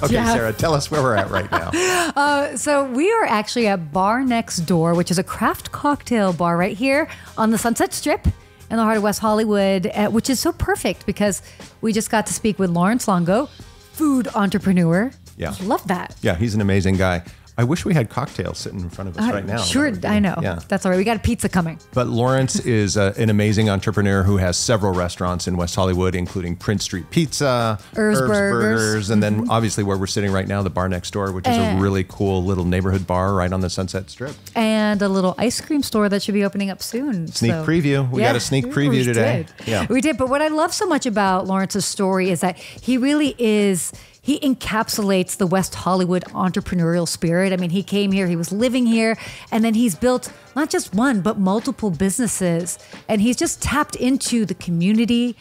Okay, Jeff. Sarah, tell us where we're at right now. So we are actually at Bar Next Door, which is a craft cocktail bar right here on the Sunset Strip in the heart of West Hollywood, which is so perfect because we just got to speak with Lawrence Longo, food entrepreneur. Yeah. Love that. Yeah, he's an amazing guy. I wish we had cocktails sitting in front of us right now. Sure, I know. Yeah. That's all right. We got a pizza coming. But Lawrence is an amazing entrepreneur who has several restaurants in West Hollywood, including Prince Street Pizza, Herb's Burgers. and then obviously where we're sitting right now, the Bar Next Door, which is a really cool little neighborhood bar right on the Sunset Strip. And a little ice cream store that should be opening up soon. Sneak preview. We got a sneak preview we today. Did. Yeah, we did. But what I love so much about Lawrence's story is that he really is... He encapsulates the West Hollywood entrepreneurial spirit. I mean, he came here, he was living here, and then he's built not just one, but multiple businesses. And he's just tapped into the community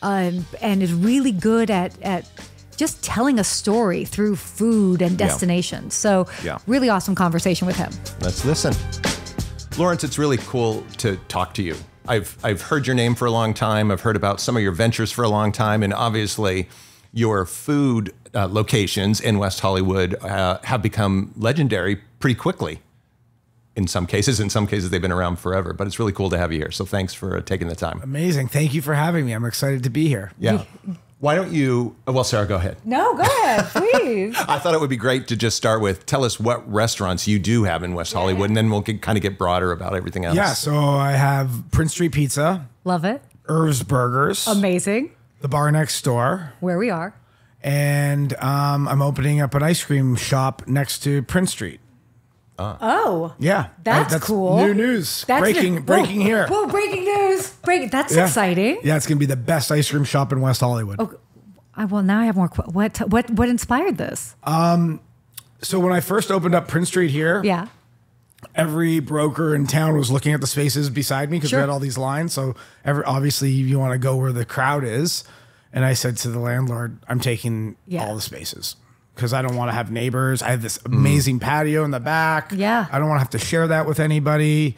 and is really good at just telling a story through food and destinations. So really awesome conversation with him. Let's listen. Lawrence, it's really cool to talk to you. I've heard your name for a long time. I've heard about some of your ventures for a long time. And obviously, your food locations in West Hollywood have become legendary pretty quickly. In some cases they've been around forever, but it's really cool to have you here. So thanks for taking the time. Amazing. Thank you for having me. I'm excited to be here. Yeah. Why don't you, well, Sarah, go ahead. No, go ahead, please. I thought it would be great to just start with, tell us what restaurants you do have in West Hollywood, and then we'll kind of get broader about everything else. Yeah, so I have Prince Street Pizza. Love it. Herb's Burgers. Amazing. The Bar Next Door. Where we are. And I'm opening up an ice cream shop next to Prince Street. Oh. Yeah. That's cool. New news. That's breaking here. Whoa, breaking news. That's exciting. Yeah, it's going to be the best ice cream shop in West Hollywood. Oh, well, now I have more. What inspired this? So when I first opened up Prince Street here, every broker in town was looking at the spaces beside me because we had all these lines. So obviously you want to go where the crowd is. And I said to the landlord, I'm taking all the spaces because I don't want to have neighbors. I have this amazing patio in the back. Yeah. I don't want to have to share that with anybody.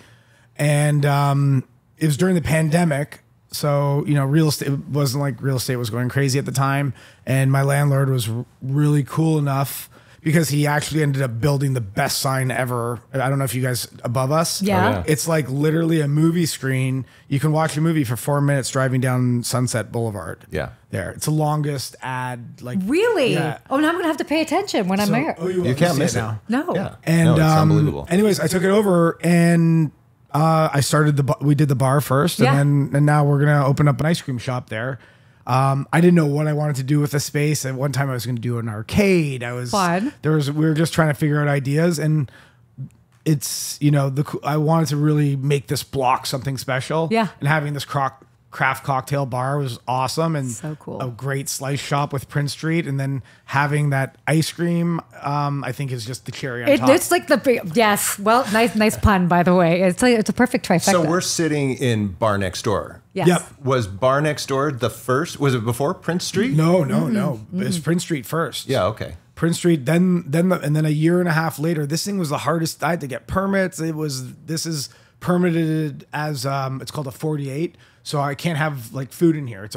And it was during the pandemic. So, real estate, it wasn't like real estate was going crazy at the time. And my landlord was really cool enough because he actually ended up building the best sign ever. I don't know if you guys above us. Yeah. Oh, yeah. It's like literally a movie screen. You can watch a movie for 4 minutes driving down Sunset Boulevard. Yeah. There. It's the longest ad. Like Really? Yeah. Oh, now I'm going to have to pay attention when I'm there. Oh, You can't miss it. now. No. Yeah. And no, it's unbelievable. Anyways, I took it over and I started we did the bar first, and now we're gonna open up an ice cream shop there. I didn't know what I wanted to do with the space. At one time, I was going to do an arcade. Fun. We were just trying to figure out ideas, and it's I wanted to really make this block something special. Yeah. And having this craft cocktail bar was awesome, and So cool. A great slice shop with Prince Street, and then having that ice cream, I think is just the cherry on top. It's like yes. Well, nice pun, by the way. It's a perfect trifecta. So we're sitting in Bar Next Door. Yes. Yep. Was Bar Next Door the first? Was it before Prince Street? No. It's Prince Street first. Yeah, okay. Prince Street, and then a year and a half later, this thing was the hardest. I had to get permits. This is permitted as it's called a 48. So I can't have like food in here.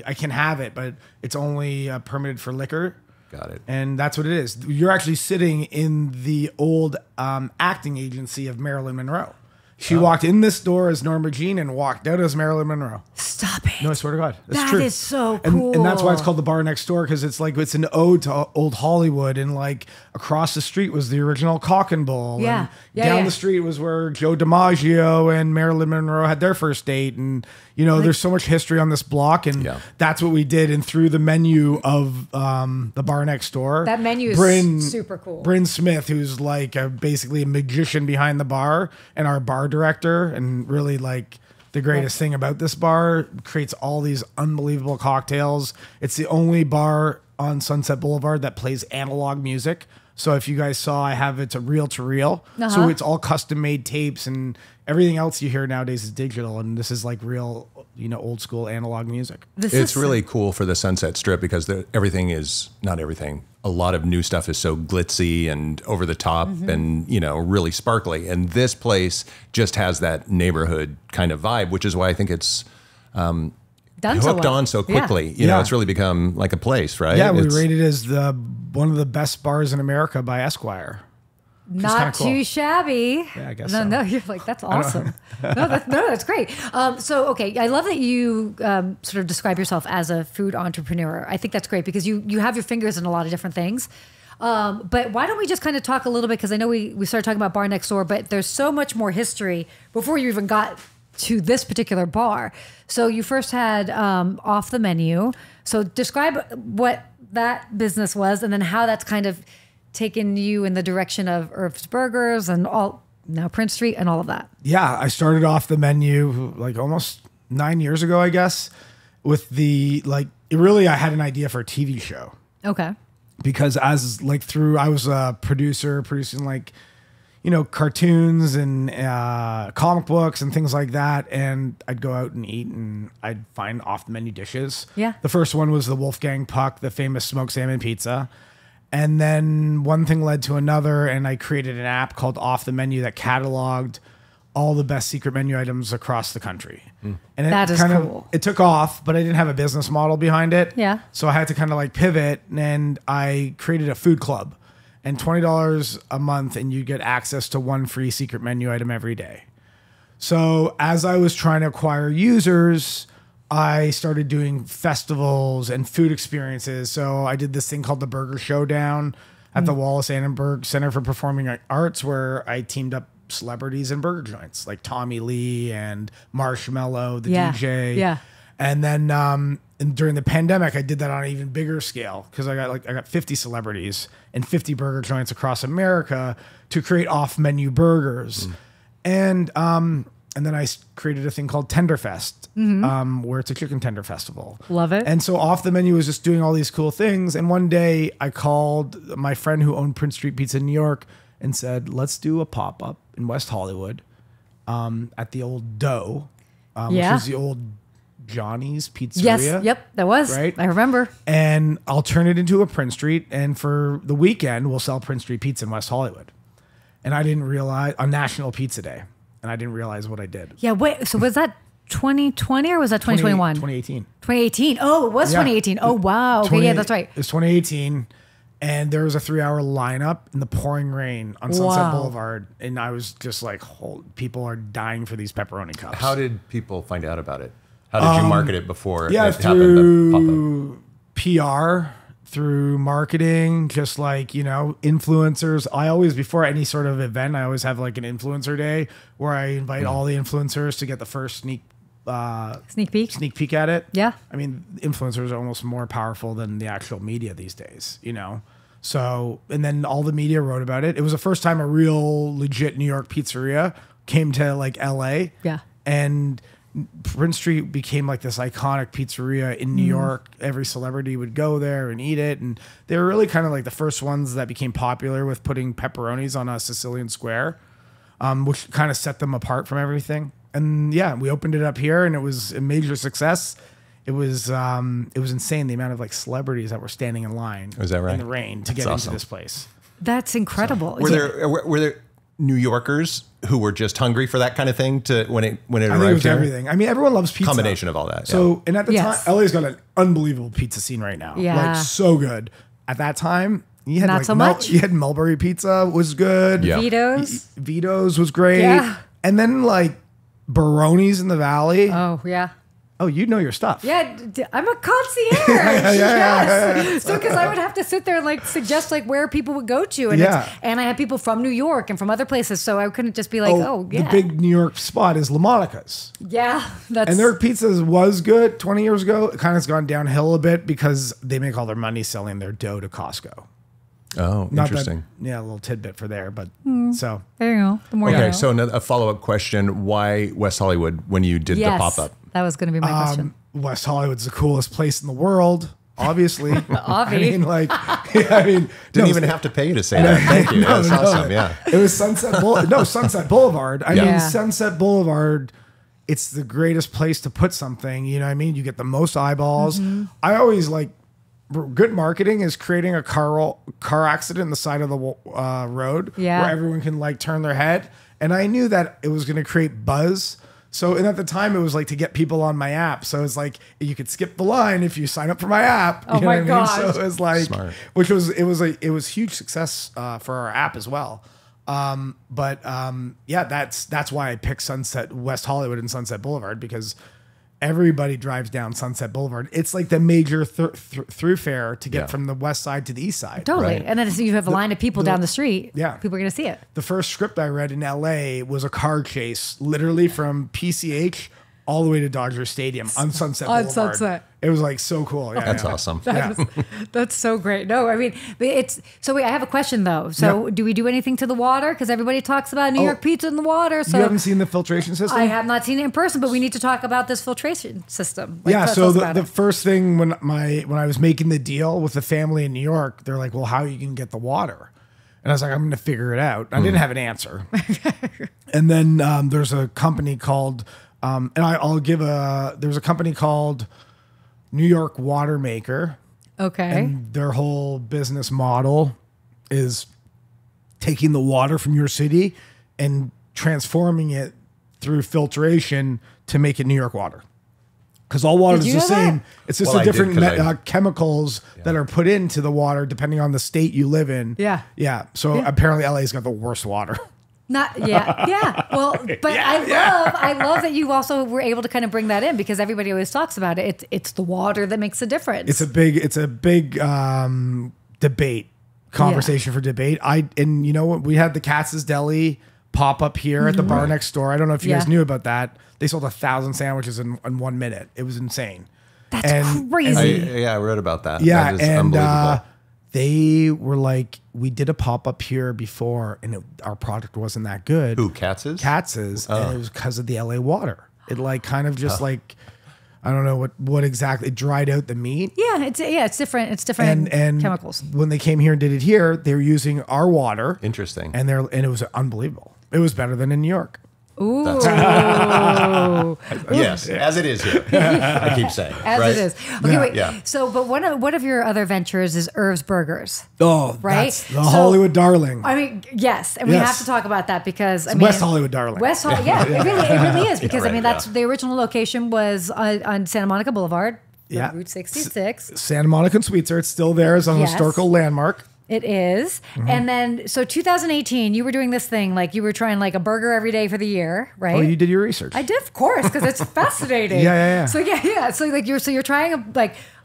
I can have it, but it's only permitted for liquor. Got it. And that's what it is. You're actually sitting in the old acting agency of Marilyn Monroe. She walked in this door as Norma Jean and walked out as Marilyn Monroe. Stop it. No, I swear to God. That's That true. is so cool. And that's why it's called the Bar Next Door, because it's an ode to old Hollywood. And like across the street was the original Cock and Bull. Yeah. And down the street was where Joe DiMaggio and Marilyn Monroe had their first date. And, there's so much history on this block. And that's what we did. And through the menu of the Bar Next Door. That menu is super cool. Bryn Smith, who's like basically a magician behind the bar and our bar director, and really like the greatest thing about this bar, creates all these unbelievable cocktails. It's the only bar on Sunset Boulevard that plays analog music. So if you guys saw, I have it's a reel to reel. So it's all custom made tapes, and everything else you hear nowadays is digital. And this is like real, old school analog music. It's really cool for the Sunset Strip because everything is, not everything, a lot of new stuff is so glitzy and over the top and, really sparkly. And this place just has that neighborhood kind of vibe, which is why I think it's done so hooked well. on so quickly. You know, it's really become like a place, right? Yeah, we It's- rated as one of the best bars in America by Esquire. Not cool. too shabby. Yeah, I guess no, so. No, you're like, that's awesome. That's great. So, okay, I love that you sort of describe yourself as a food entrepreneur. I think that's great because you have your fingers in a lot of different things. But why don't we just kind of talk a little bit, because I know we started talking about Bar Next Door, but there's so much more history before you even got to this particular bar. So you first had Off the Menu. So describe what that business was and then how that's kind of taken you in the direction of Irv's Burgers and now Prince Street and all of that. Yeah, I started Off the Menu like almost 9 years ago, I guess, with I had an idea for a TV show. Okay. Because I was a producer producing cartoons and comic books and things like that. And I'd go out and eat and I'd find off the menu dishes. Yeah. The first one was the Wolfgang Puck, the famous smoked salmon pizza. And then one thing led to another, and I created an app called Off the Menu that cataloged all the best secret menu items across the country. And That is cool. It took off, but I didn't have a business model behind it. Yeah. So I had to kind of pivot, and I created a food club, and $20 a month, and you get access to one free secret menu item every day. So as I was trying to acquire users, I started doing festivals and food experiences. So I did this thing called the Burger Showdown at the Wallace Annenberg Center for Performing Arts, where I teamed up celebrities and burger joints like Tommy Lee and Marshmallow, the DJ. Yeah. And then and during the pandemic, I did that on an even bigger scale because I got 50 celebrities and 50 burger joints across America to create off-menu burgers. And then I created a thing called Tenderfest, where it's a chicken tender festival. Love it. And so Off the Menu was just doing all these cool things. And one day I called my friend who owned Prince Street Pizza in New York and said, let's do a pop-up in West Hollywood at the old Dough, which was the old Johnny's Pizzeria. Yes. Yep. That was. Right? I remember. And I'll turn it into a Prince Street. And for the weekend, we'll sell Prince Street Pizza in West Hollywood. And I didn't realize, on National Pizza Day. And I didn't realize what I did. Yeah. Wait. So was that 2020 or was that 2021? 2018. 2018. Oh, it was 2018. Oh, wow. Okay. Yeah, that's right. It was 2018. And there was a 3-hour lineup in the pouring rain on Sunset Boulevard. And I was just like, people are dying for these pepperoni cups. How did people find out about it? How did you market it before it happened? Through PR, through marketing, just influencers. I always, before any sort of event, I always have an influencer day where I invite all the influencers to get the first sneak peek at it. Yeah. I mean, influencers are almost more powerful than the actual media these days, So, and then all the media wrote about it. It was the first time a real legit New York pizzeria came to LA. Yeah. And Prince Street became this iconic pizzeria in New York. Every celebrity would go there and eat it. And they were really kind of the first ones that became popular with putting pepperonis on a Sicilian square, which kind of set them apart from everything. And yeah, we opened it up here and it was a major success. It was insane, the amount of celebrities that were standing in line Is that right? in the rain to get into this place. That's incredible. Were there New Yorkers who were just hungry for that kind of thing when it I think it arrived was here? everything. I mean, everyone loves pizza. Combination of all that. So, and at the Yes. time, LA's got an unbelievable pizza scene right now. Yeah. So good. At that time, you had Not so much. You had Mulberry Pizza was good. Yeah. Vito's. Was great. Yeah. And then Baroni's in the Valley. Oh, yeah. Oh, you know your stuff. Yeah, I'm a concierge. Yes. So, because I would have to sit there and suggest where people would go to, and and I had people from New York and from other places, so I couldn't just be The big New York spot is La Monica's. Yeah, that's And their pizzas was good 20 years ago. It kind of has gone downhill a bit because they make all their money selling their dough to Costco. Oh, Not interesting. That, a little tidbit for there, but so. there you go. The more you Okay, know. so a follow-up question. Why West Hollywood when you did the pop-up? That was going to be my question. West Hollywood's the coolest place in the world, obviously. Obvi. I mean, Didn't even have to pay you to say that. Thank you. That's awesome. Yeah. It was Sunset Boulevard. I Yeah. mean, Sunset Boulevard, it's the greatest place to put something. You know what I mean? You get the most eyeballs. I always good marketing is creating a car accident in the side of the road Yeah. where everyone can turn their head. And I knew that it was going to create buzz. So, and at the time, it was like to get people on my app. So it's like you could skip the line if you sign up for my app. Oh my gosh. So it was like, Smart. it was huge success for our app as well. Yeah, that's why I picked West Hollywood and Sunset Boulevard, because everybody drives down Sunset Boulevard. It's like the major thoroughfare to get from the west side to the east side. Totally. Right. And then you have a line of people down the street. Yeah. People are going to see it. The first script I read in LA was a car chase, literally from PCH all the way to Dodger Stadium on Sunset On Boulevard. Sunset. It was like so cool. Yeah, That's yeah. awesome. That's so great. No, I mean, it's so. Wait, I have a question though. So, do we do anything to the water? Because everybody talks about New York pizza in the water. So You haven't seen the filtration system? I have not seen it in person, but we need to talk about this filtration system. Like, Yeah, tell so us about the it. first thing when I was making the deal with the family in New York, they're like, "Well, how are you going to get the water?" And I was like, "I'm going to figure it out." I didn't have an answer. And then there's a company called, there's a company called New York Water Maker. Okay. And their whole business model is taking the water from your city and transforming it through filtration to make it New York water. Because all water Did is you the know that? same. It's just Well, the I did, different 'cause I- chemicals that are put into the water depending on the state you live in. Yeah. Yeah. So apparently LA's got the worst water. Yeah. Well, but I love that you also were able to kind of bring that in, because everybody always talks about it. It's the water that makes a difference. It's a big debate, conversation for debate. And you know what? We had the Katz's Deli pop up here at the bar next door. I don't know if you guys knew about that. They sold 1,000 sandwiches in 1 minute. It was insane. That's crazy. I read about that. Yeah, That is and unbelievable. they were like, we did a pop up here before, and our product wasn't that good. Who, Katz's? Katz's, and it was because of the LA water. It like kind of just like, I don't know what exactly, it dried out the meat. Yeah, it's different. It's different And chemicals. when they came here and did it here, they were using our water. Interesting. And it was unbelievable. It was better than in New York. Ooh. Yes, as it is here. I keep saying. As right? it is. Okay, wait. Yeah. So, but one of your other ventures is Irv's Burgers. Oh, Right? that's the So- Hollywood darling. I mean, yes, and we Yes. have to talk about that because I mean, West Hollywood darling. West Hollywood, yeah, it really is, because I right, mean that's yeah. the original location was on Santa Monica Boulevard, Yeah. Route 66. Santa Monica and Sweetser. It's still there as a Yes. historical landmark. It is. Mm-hmm. And then, so 2018, you were doing this thing, like you were trying like a burger every day for the year, right? Oh, you did your research. I did, of course, because it's fascinating. Yeah. So So like you're trying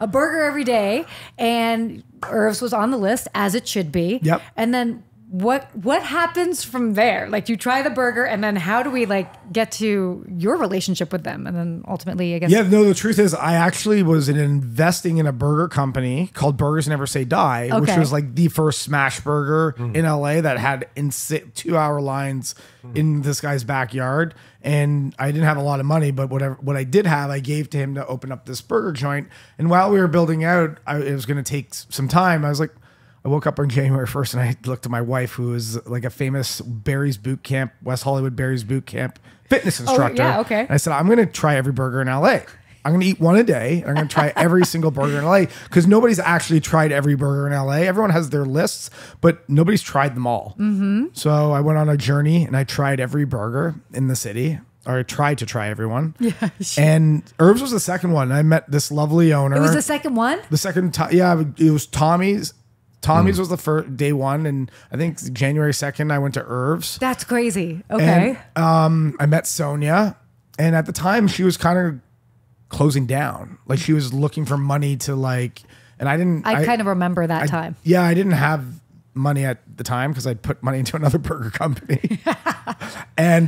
a burger every day, and Irv's was on the list, as it should be. Yep. And then what happens from there? Like you try the burger, and then how do we like get to your relationship with them, and then ultimately, I guess. Yeah, no, the truth is I actually was investing in a burger company called Burgers Never Say Die, which Okay. was like the first smash burger in LA that had 2-hour lines in this guy's backyard. And I didn't have a lot of money, but what I did have, I gave to him to open up this burger joint. And while we were building out, it was going to take some time. I was like, I woke up on January 1st and I looked at my wife, who is like a famous Barry's Boot Camp, West Hollywood Barry's Boot Camp fitness instructor. yeah, okay. And I said, I'm going to try every burger in LA. I'm going to eat one a day. And I'm going to try every single burger in LA, because nobody's actually tried every burger in LA. Everyone has their lists, but nobody's tried them all. Mm-hmm. So I went on a journey and I tried every burger in the city, or I tried to try everyone. Yeah. And Irv's was the second one. I met this lovely owner. It was the second one? The second time, yeah, it was Tommy's. Tommy's was the first day one, and I think January 2nd I went to Irv's. That's crazy. Okay. And, I met Sonia, and at the time she was kind of closing down. Like she was looking for money to like, and I didn't. I kind of remember that time. Yeah, I didn't have money at the time because I put money into another burger company, and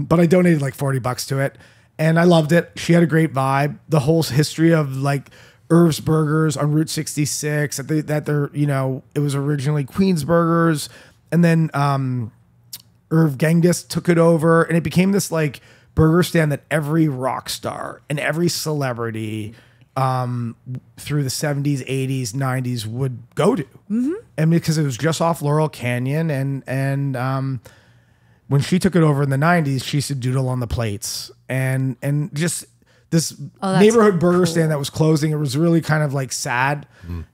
but I donated like $40 to it, and I loved it. She had a great vibe. The whole history of like Irv's Burgers on Route 66 that they're, you know, it was originally Queen's Burgers, and then Irv Genghis took it over, and it became this like burger stand that every rock star and every celebrity through the 70s, 80s, 90s would go to. Mm-hmm. And because it was just off Laurel Canyon, and when she took it over in the 90s, she used to doodle on the plates, and just this neighborhood burger stand that was closing. It was really kind of like sad.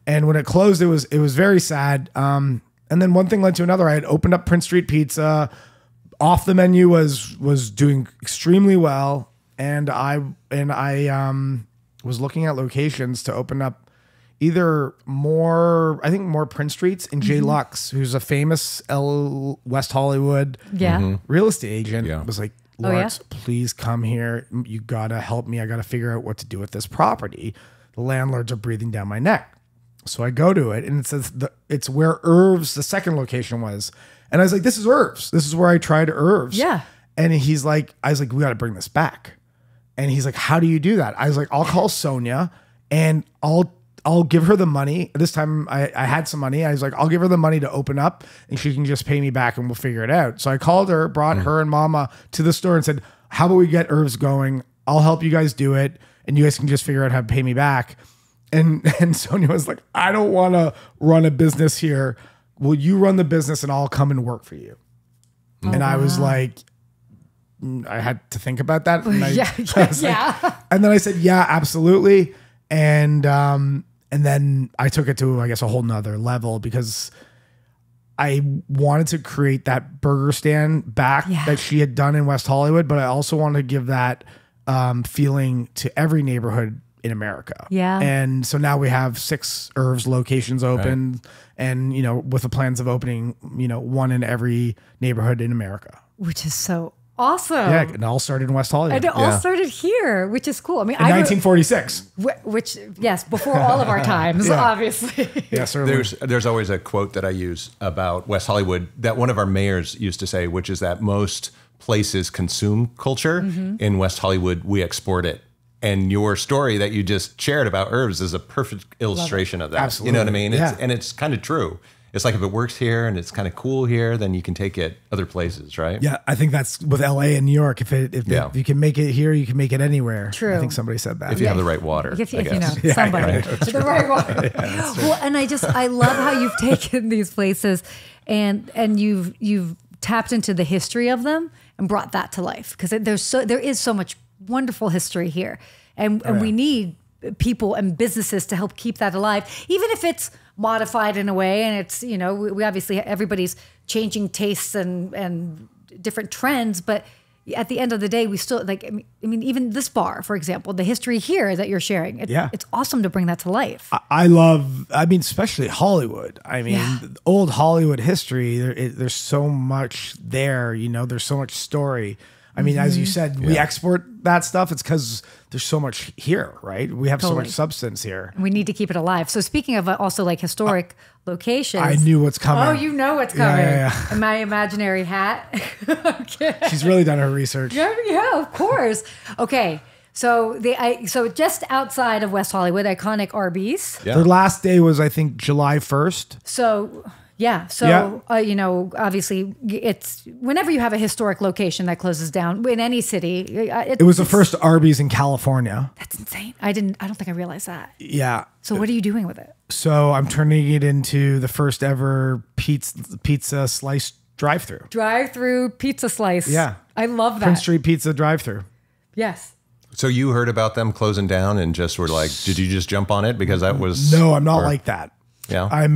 And when it closed, it was very sad. And then one thing led to another. I had opened up Prince Street Pizza. off the menu was doing extremely well, and I was looking at locations to open up either more Prince Streets and Jay Lux, who's a famous West Hollywood real estate agent, was like, Lawrence, please come here. You gotta help me. I gotta figure out what to do with this property. The landlords are breathing down my neck. So I go to it, and it says it's where Irv's, the second location, was. And I was like, this is Irv's. This is where I tried Irv's. Yeah. And he's like, I was like, we got to bring this back. And he's like, how do you do that? I was like, I'll call Sonia and I'll give her the money. This time I had some money. I was like, I'll give her the money to open up and she can just pay me back and we'll figure it out. So I called her, brought her and Mama to the store and said, how about we get Irv's going? I'll help you guys do it. And you guys can just figure out how to pay me back. And Sonia was like, I don't want to run a business here. Will you run the business and I'll come and work for you? And I was like, I had to think about that. And and then I said, yeah, absolutely. And then I took it to, I guess, a whole nother level because I wanted to create that burger stand back that she had done in West Hollywood, but I also wanted to give that feeling to every neighborhood in America. Yeah. And so now we have 6 Irv's locations open and, you know, with the plans of opening, you know, one in every neighborhood in America. Which is so awesome. Yeah. It all started in West Hollywood. And it all started here, which is cool. I mean, in 1946. Which, yes, before all of our times, obviously. Yes, certainly. There's always a quote that I use about West Hollywood that one of our mayors used to say, which is that most places consume culture. In West Hollywood, we export it. And your story that you just shared about Irv's is a perfect illustration of that. Absolutely. You know what I mean? Yeah. And it's kind of true. It's like if it works here and it's kind of cool here, then you can take it other places, right? Yeah, I think that's with LA and New York. If you can make it here, you can make it anywhere. True. I think somebody said that. If you have the right water. If you know, somebody. The right water. Well, and I love how you've taken these places and you've tapped into the history of them and brought that to life. Because there is so much wonderful history here. And we need people and businesses to help keep that alive, even if it's modified in a way. And it's, you know, we obviously, everybody's changing tastes and different trends, but at the end of the day, we still like, I mean, even this bar, for example, the history here that you're sharing, it's awesome to bring that to life. I mean, especially Hollywood. I mean, old Hollywood history, there's so much there, you know, there's so much story. I mean, as you said, we export that stuff. It's because there's so much here, right? We have so much substance here. We need to keep it alive. So speaking of also like historic locations. I knew what's coming. Oh, you know what's coming. Yeah. And my imaginary hat. Okay. She's really done her research. Yeah, of course. Okay. So so just outside of West Hollywood, iconic Arby's. Yeah. Their last day was, I think, July 1st. So... Yeah. So, you know, obviously it's whenever you have a historic location that closes down in any city. It was the first Arby's in California. That's insane. I don't think I realized that. Yeah. So what are you doing with it? So I'm turning it into the first ever pizza slice drive-through. Drive-through pizza slice. Yeah. I love that. Prince Street Pizza drive-through. Yes. So you heard about them closing down and just were like, did you just jump on it? Because that was... No, I'm not like that. Yeah, I'm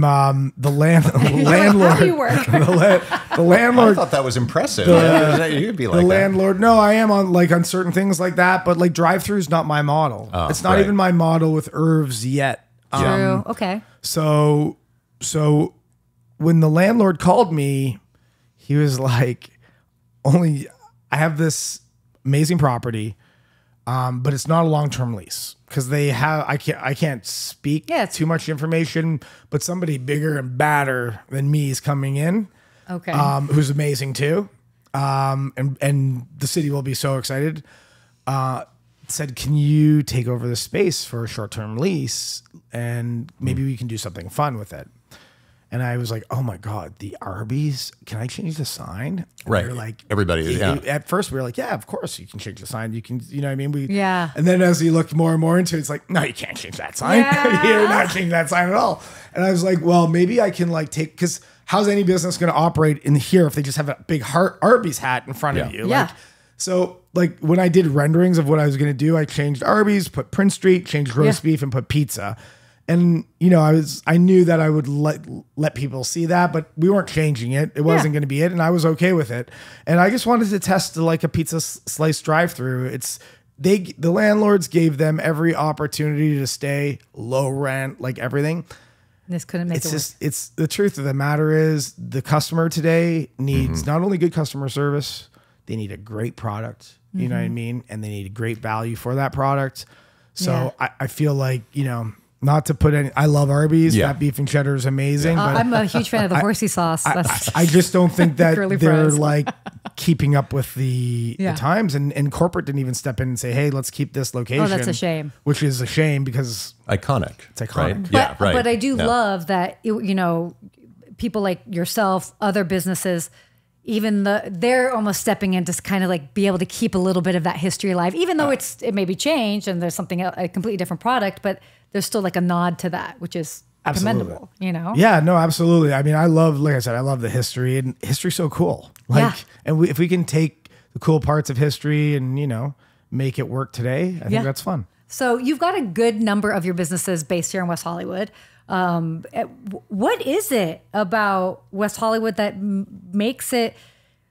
the landlord. How do you work? the landlord. I thought that was impressive. You'd be like the that. landlord. No, I am on certain things like that, but like drive-through is not my model. It's not even my model with Irv's yet. True. Okay. So when the landlord called me, he was like, I have this amazing property, but it's not a long-term lease. Because I can't speak too much information, but somebody bigger and badder than me is coming in. Okay. Who's amazing too. And the city will be so excited. Said, can you take over the space for a short-term lease and maybe we can do something fun with it? And I was like, oh my God, the Arby's, can I change the sign? And right. we were like, everybody is, At first we were like, yeah, of course you can change the sign. You can, you know what I mean? And then as we looked more and more into it, it's like, no, you can't change that sign. Yeah. You're not changing that sign at all. And I was like, well, maybe I can like because how's any business going to operate in here if they just have a big Arby's hat in front of you? Yeah. Like, so like when I did renderings of what I was going to do, I changed Arby's, put Prince Street, changed roast beef and put pizza. And, you know, I knew that I would let people see that, but we weren't changing it. It wasn't going to be it. And I was okay with it. And I just wanted to test like a pizza slice drive-through. The landlords gave them every opportunity to stay low rent, like everything. This couldn't make it work. It's the truth of the matter is the customer today needs not only good customer service, they need a great product. You know what I mean? And they need a great value for that product. So I feel like, you know, not to put any, I love Arby's. That beef and cheddar is amazing. But I'm a huge fan of the horsey sauce. I just don't think that Curly they're fries. like keeping up with the times, and corporate didn't even step in and say, hey, let's keep this location. Oh, that's a shame. Which is a shame because Iconic. it's iconic. Right? But, Yeah, right. but I do Yeah. love that, you know, people like yourself, other businesses, even they're almost stepping in to kind of like be able to keep a little bit of that history alive, even though it may be changed and there's something, a completely different product, but there's still like a nod to that, which is commendable, you know? Yeah, no, absolutely. I mean, I love, like I said, I love the history, and history's so cool. Like, and if we can take the cool parts of history and, you know, make it work today, I think that's fun. So you've got a good number of your businesses based here in West Hollywood. What is it about West Hollywood that makes it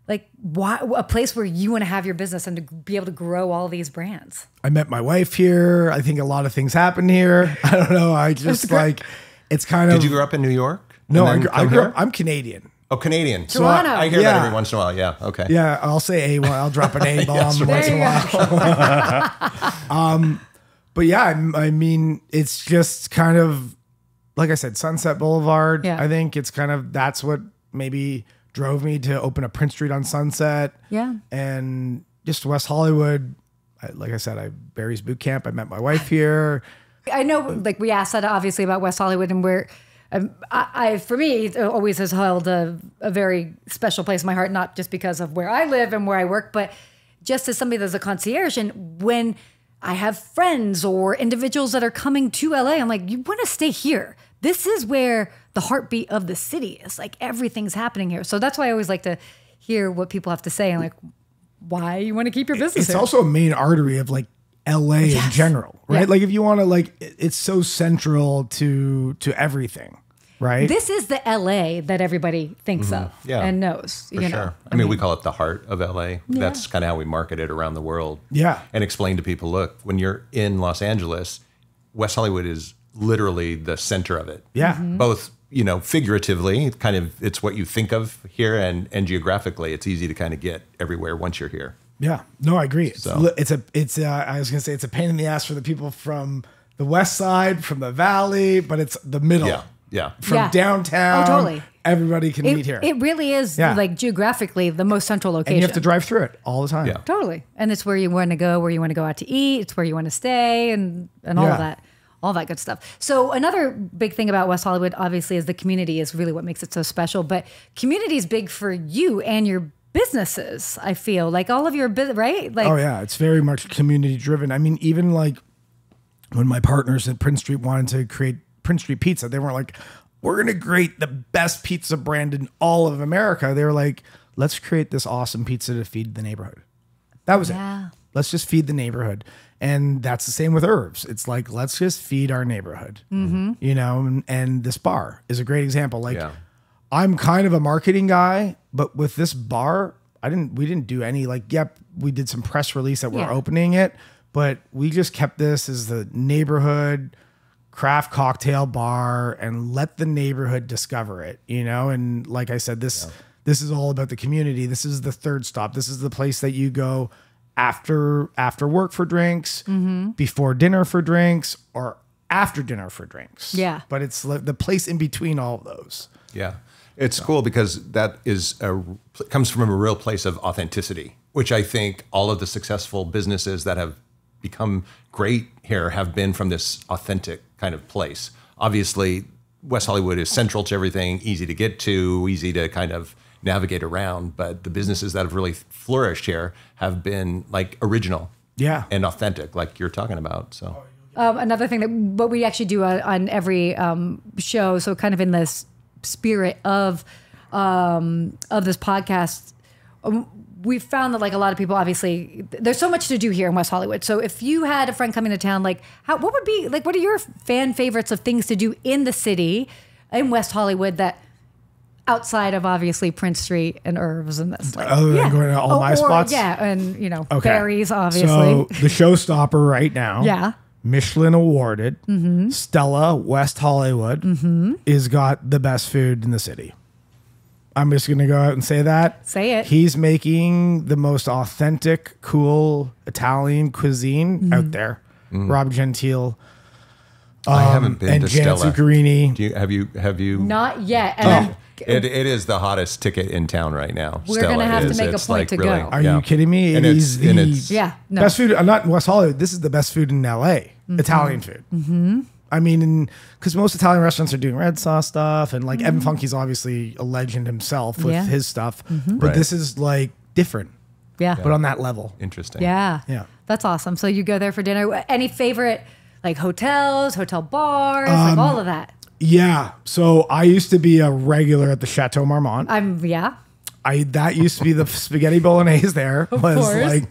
like a place where you want to have your business and to be able to grow all these brands? I met my wife here. I think a lot of things happen here. I don't know. I just like, it's kind of. Did you grow up in New York? No, And then I come grew here? up, I'm Canadian. Oh, Canadian. Toronto. I hear Yeah. that every once in a while. Yeah. Okay. Yeah, I'll say I'll drop an A bomb Yes, once in a There you while. But yeah, I mean, it's just kind of, like I said, Sunset Boulevard. Yeah. I think it's kind of, that's what maybe drove me to open a Prince Street on Sunset. Yeah. And just West Hollywood. Like I said, Barry's Boot Camp. I met my wife here. I know, like we asked that obviously about West Hollywood, and where for me, it always has held a very special place in my heart, not just because of where I live and where I work, but just as somebody that's a concierge. And when I have friends or individuals that are coming to LA, I'm like, you want to stay here. This is where the heartbeat of the city is. Like everything's happening here. So that's why I always like to hear what people have to say and like why you want to keep your business It's here. also a main artery of like LA in general, right? Yeah. Like if you want to like, it's so central to everything, right? This is the LA that everybody thinks of Yeah. and knows. For sure. I mean, we call it the heart of LA. That's kind of how we market it around the world. Yeah. And explain to people, look, when you're in Los Angeles, West Hollywood is literally the center of it. Yeah. Both, you know, figuratively, kind of, it's what you think of here, and geographically, it's easy to kind of get everywhere once you're here. Yeah, no, I agree. So- I was gonna say it's a pain in the ass for the people from the west side, from the valley, but it's the middle. Yeah. Yeah. From Yeah. downtown. Oh, totally. Everybody can meet here. It really is Yeah. like geographically the most central location. And you have to drive through it all the time. Yeah. Totally. And it's where you want to go, where you want to go out to eat. It's where you want to stay and all Yeah. of that. All that good stuff. So another big thing about West Hollywood, obviously, is the community is really what makes it so special. But community is big for you and your businesses, I feel. Like all of your business, right? Like, Oh yeah, it's very much community driven. I mean, even like when my partners at Prince Street wanted to create Prince Street Pizza, they weren't like, we're going to create the best pizza brand in all of America. They were like, let's create this awesome pizza to feed the neighborhood. That was Yeah. it. Let's just feed the neighborhood. And that's the same with Herbs. It's like, let's just feed our neighborhood, you know? And this bar is a great example. Like Yeah. I'm kind of a marketing guy, but with this bar, we didn't do any like, yep, we did some press release that we're Yeah. opening it, but we just kept this as the neighborhood craft cocktail bar and let the neighborhood discover it, you know? And like I said, this is all about the community. This is the third stop. This is the place that you go after work for drinks, before dinner for drinks, or after dinner for drinks. Yeah. But it's like the place in between all of those. Yeah. It's cool because that comes from a real place of authenticity, which I think all of the successful businesses that have become great here have been from this authentic kind of place. Obviously, West Hollywood is central to everything, easy to get to, easy to kind of navigate around. But the businesses that have really flourished here have been like original Yeah. and authentic, like you're talking about. So another thing that what we actually do on every show, so kind of in this spirit of this podcast, we found that like a lot of people, obviously, there's so much to do here in West Hollywood. So if you had a friend coming to town, like what would be like, what are your fan favorites of things to do in the city in West Hollywood that outside of obviously Prince Street and Irv's and this, like, Other than going to all my spots? Yeah. And you know, Okay. Barry's obviously. So the showstopper right now. Yeah. Michelin awarded Stella West Hollywood is got the best food in the city. I'm just going to go out and say that. Say it. He's making the most authentic, cool Italian cuisine out there. Rob Gentile. I haven't been and to Janet Stella. Zuccherini. Do you have you? Not yet. And It is the hottest ticket in town right now. We're gonna Stella have to is. make a It's point like to really- go. Are yeah. you kidding me? And It it's- is the and it's- yeah, no. best food. Not in West Hollywood. This is the best food in LA. Italian food. I mean, because most Italian restaurants are doing red sauce stuff, and like Evan Funky's obviously a legend himself with Yeah. his stuff, but Right. this is like different, yeah. but on that level. Interesting. Yeah. Yeah. That's awesome. So you go there for dinner. Any favorite like hotels, hotel bars, like all of that? Yeah. So I used to be a regular at the Chateau Marmont. Yeah. That used to be the spaghetti bolognese there was course. like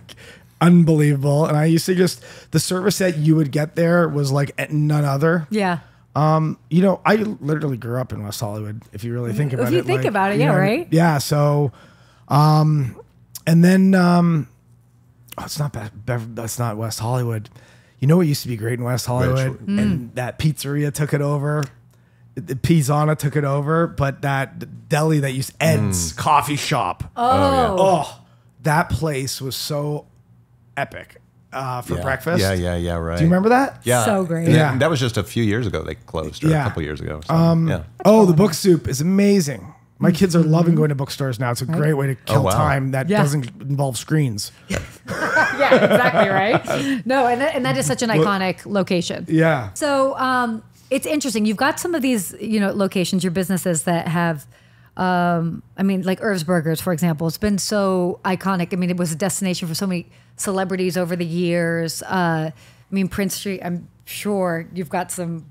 unbelievable, and I used to just the service that you would get there was like at none other. Yeah. You know, I literally grew up in West Hollywood. If you really think about it, you think like, about it, you yeah, know, right? Yeah. So, and then it's not that's not West Hollywood. You know what used to be great in West Hollywood, and that pizzeria took it over. The Pizzana took it over, but that deli that used Ed's coffee shop. Oh, that place was so epic for Yeah. breakfast. Yeah. Right. Do you remember that? Yeah. So great. And Yeah. that was just a few years ago. They closed, or Yeah. a couple years ago. So, yeah. Oh, the book soup is amazing. My kids are loving going to bookstores now. It's a great way to kill wow. time that Yeah. doesn't involve screens. Yeah, exactly, right? No, and that is such an iconic location. Yeah. So it's interesting. You've got some of these, you know, locations, your businesses that have, I mean, like Irv's Burgers, for example. It's been so iconic. I mean, it was a destination for so many celebrities over the years. I mean, Prince Street, I'm sure you've got some,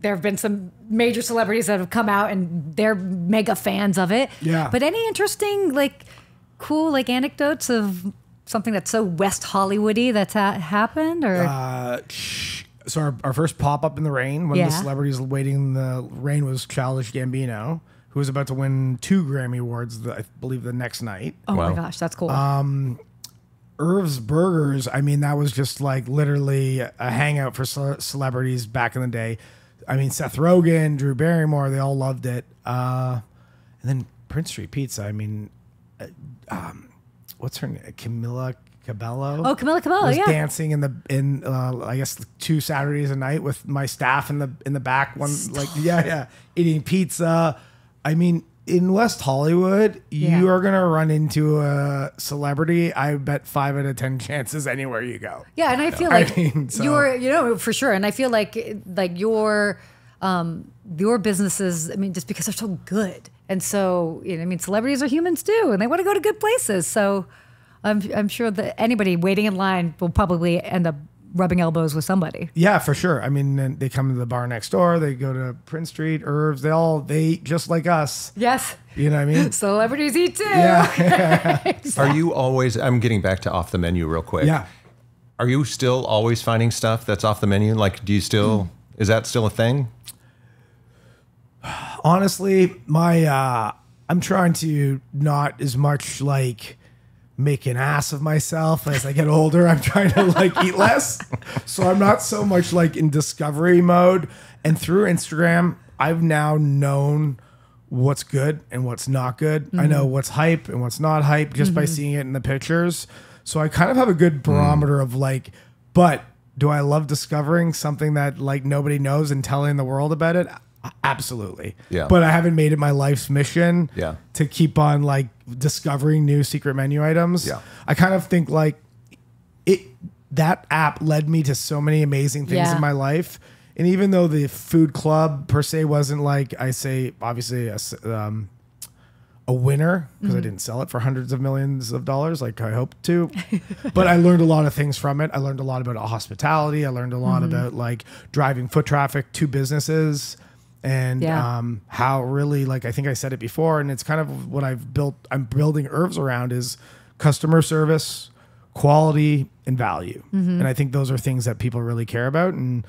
there have been some major celebrities that have come out and they're mega fans of it. Yeah. But any interesting, like, cool, like, anecdotes of something that's so West Hollywoody that's happened? Or So our first pop up in the rain, one of the Yeah. celebrities waiting in the rain was Childish Gambino, who was about to win 2 Grammy Awards, I believe, the next night. oh Wow. my gosh, that's cool. Irv's Burgers, I mean, that was just like literally a hangout for celebrities back in the day. I mean, Seth Rogen, Drew Barrymore, they all loved it. And then Prince Street Pizza, I mean, what's her name? Camila Cabello. Oh, Camila Cabello, was yeah. dancing in I guess 2 Saturdays a night with my staff in the back. One like eating pizza. I mean, in West Hollywood, Yeah. you are gonna run into a celebrity. I bet 5 out of 10 chances anywhere you go. Yeah, and I feel like mean, so- you're, you know, for sure. And I feel like your businesses, I mean, just because they're so good. And so, you know, I mean, celebrities are humans too, and they want to go to good places. So I'm sure that anybody waiting in line will probably end up rubbing elbows with somebody. Yeah, for sure. I mean, then they come to the bar next door. They go to Prince Street, Irv's. They eat just like us. Yes. You know what I mean? Celebrities eat too. Yeah. Are you always? I'm getting back to off the menu real quick. Yeah. Are you still always finding stuff that's off the menu? Like, do you still? Is that still a thing? Honestly, I'm trying to not as much like make an ass of myself as I get older. I'm trying to like eat less. So I'm not so much like in discovery mode. And through Instagram, I've now known what's good and what's not good. I know what's hype and what's not hype just by seeing it in the pictures. So I kind of have a good barometer of like, but do I love discovering something that like nobody knows and telling the world about it? Absolutely. Yeah. But I haven't made it my life's mission Yeah. to keep on like discovering new secret menu items. Yeah. I kind of think like that app led me to so many amazing things Yeah. in my life. And even though the food club per se wasn't like I say, obviously a winner because I didn't sell it for hundreds of millions of dollars like I hoped to, but I learned a lot of things from it. I learned a lot about hospitality. I learned a lot about like driving foot traffic to businesses and Yeah. how really like I think I said it before, and it's kind of what I've built. I'm building Irv's around is customer service, quality, and value. And I think those are things that people really care about. And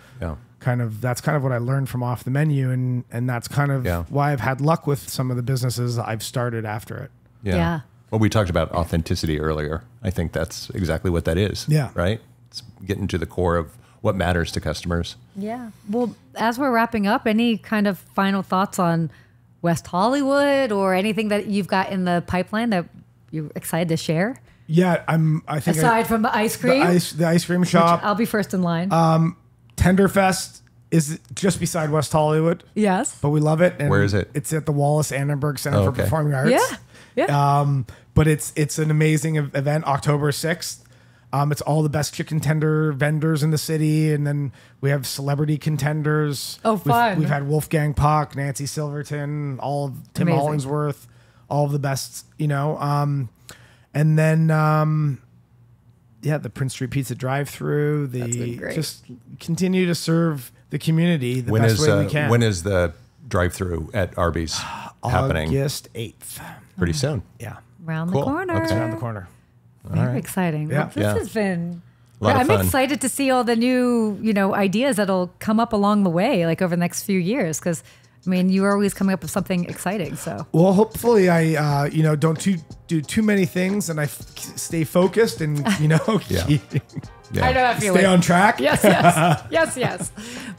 that's kind of what I learned from Off the Menu. And that's kind of why I've had luck with some of the businesses I've started after it. Yeah. Well, we talked about authenticity earlier. I think that's exactly what that is. Yeah. Right? It's getting to the core of what matters to customers. Yeah. Well, as we're wrapping up, any kind of final thoughts on West Hollywood or anything that you've got in the pipeline that you're excited to share? Yeah, I think aside from the ice cream, the ice cream shop, I'll be first in line. Tenderfest is just beside West Hollywood. Yes, but we love it. And where is it? It's at the Wallace Annenberg Center for Performing Arts. Yeah. But it's an amazing event. October 6th. It's all the best chicken tender vendors in the city, and then we have celebrity contenders. Oh, fun! We've had Wolfgang Puck, Nancy Silverton, all of Tim Amazing. Hollingsworth, all of the best. And then, the Prince Street Pizza drive-through. That's been great. Just continue to serve the community the best way we can. When is the drive-through at Arby's happening? August 8th. Pretty soon. Yeah. Around Cool. the corner. It's around the corner. Very exciting. Yeah. Well, this has been. A lot of I'm fun. excited to see all the new, ideas that'll come up along the way, like over the next few years. Because, you're always coming up with something exciting. So. Well, hopefully I, don't do too many things, and I stay focused, and I know that feeling. stay on track. Yes.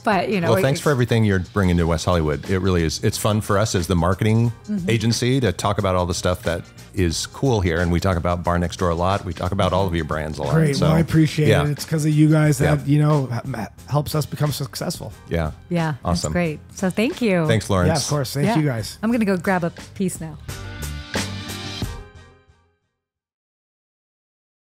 But Well, thanks for everything you're bringing to West Hollywood. It really is. It's fun for us as the marketing agency to talk about all the stuff that is cool here, and we talk about Bar Next Door a lot. We talk about all of your brands a lot. Great. So, well, I appreciate it. It's because of you guys that helps us become successful. Yeah. Yeah. Awesome. That's great. So thank you. Thanks, Lawrence. Yeah, of course. Thank you guys. I'm gonna go grab a piece now.